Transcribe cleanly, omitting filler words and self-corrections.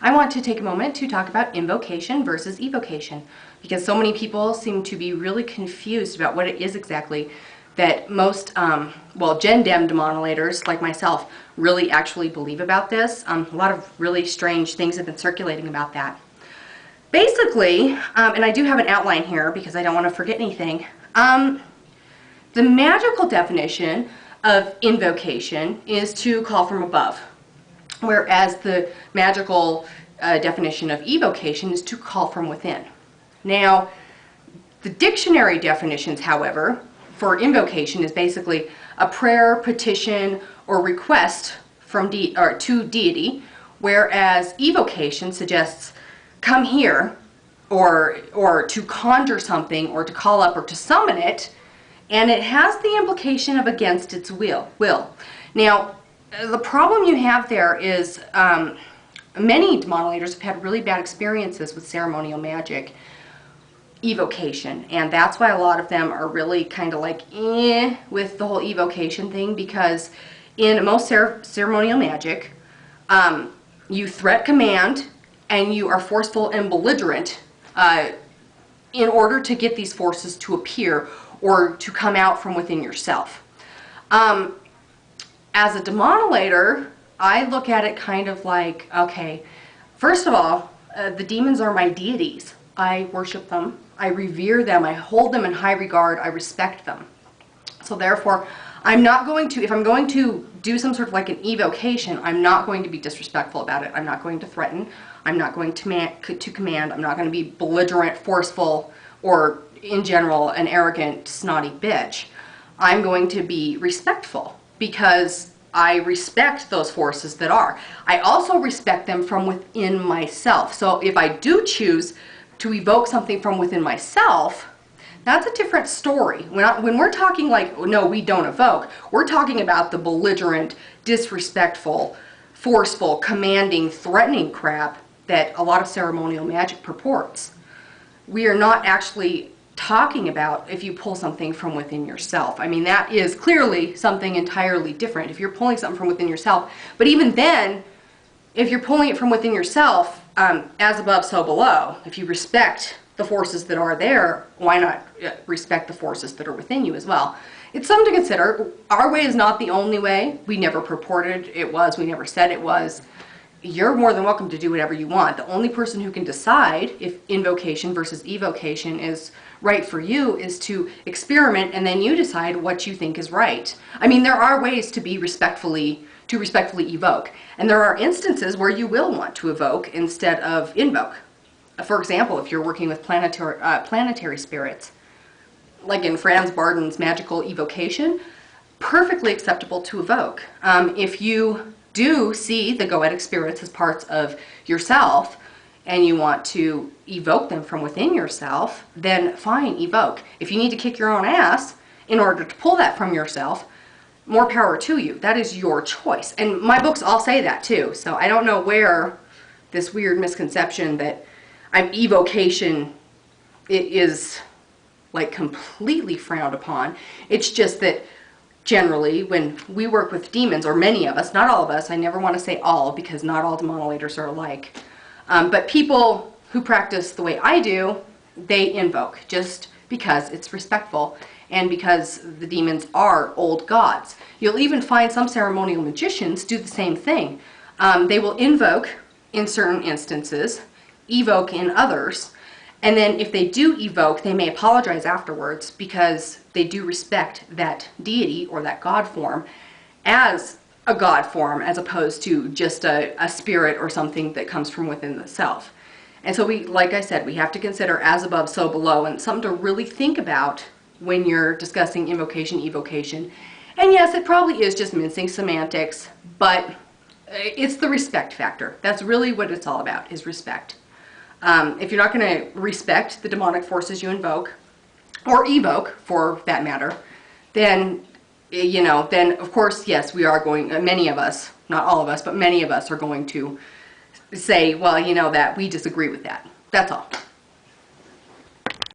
I want to take a moment to talk about invocation versus evocation, because so many people seem to be really confused about what it is exactly that most, Gen Dem Demonolators like myself really actually believe about this. A lot of really strange things have been circulating about that. Basically, and I do have an outline here because I don't want to forget anything, the magical definition of invocation is to call from above, whereas the magical definition of evocation is to call from within. Now, the dictionary definitions, however, for invocation is basically a prayer, petition, or request from to deity, whereas evocation suggests come here, or to conjure something, or to call up, or to summon it, and it has the implication of against its will. Now, the problem you have there is many demonolators have had really bad experiences with ceremonial magic evocation, and that's why a lot of them are really kind of like with the whole evocation thing, because in most ceremonial magic, you threat command and you are forceful and belligerent in order to get these forces to appear or to come out from within yourself. As a demonolator, I look at it kind of like, okay, first of all, the demons are my deities. I worship them, I revere them, I hold them in high regard, I respect them. So therefore, I'm not going to, if I'm going to do some sort of like an evocation, I'm not going to be disrespectful about it. I'm not going to threaten, I'm not going to command, I'm not going to be belligerent, forceful, or in general, an arrogant, snotty bitch. I'm going to be respectful because I respect those forces that are. I also respect them from within myself. So if I do choose to evoke something from within myself, that's a different story. When we're talking like, no, we don't evoke, we're talking about the belligerent, disrespectful, forceful, commanding, threatening crap that a lot of ceremonial magic purports. We are not actually talking about if you pull something from within yourself. I mean, that is clearly something entirely different if you're pulling something from within yourself. But even then, if you're pulling it from within yourself, as above, so below, if you respect the forces that are there, why not respect the forces that are within you as well? It's something to consider. Our way is not the only way. We never purported it was. We never said it was. You're more than welcome to do whatever you want. The only person who can decide if invocation versus evocation is right for you is to experiment, and then you decide what you think is right. I mean, there are ways to respectfully evoke, and there are instances where you will want to evoke instead of invoke. For example, if you're working with planetary spirits, like in Franz Barden's magical evocation, perfectly acceptable to evoke. If you do see the goetic spirits as parts of yourself and you want to evoke them from within yourself, then fine, evoke. If you need to kick your own ass in order to pull that from yourself, more power to you. That is your choice. And my books all say that too. So I don't know where this weird misconception that evocation is like completely frowned upon. It's just that generally, when we work with demons, or many of us, not all of us, I never want to say all because not all demonolators are alike, but people who practice the way I do, they invoke just because it's respectful and because the demons are old gods. You'll even find some ceremonial magicians do the same thing. They will invoke in certain instances, evoke in others, and then if they do evoke, they may apologize afterwards because they do respect that deity or that god form as a god form as opposed to just a spirit or something that comes from within the self. And so like I said, we have to consider as above, so below, and something to really think about when you're discussing invocation, evocation. And yes, it probably is just mincing semantics, but it's the respect factor. That's really what it's all about, is respect. If you're not going to respect the demonic forces you invoke, or evoke for that matter, then, then of course, yes, we are going, many of us, not all of us, but many of us are going to say, well, that we disagree with that. That's all.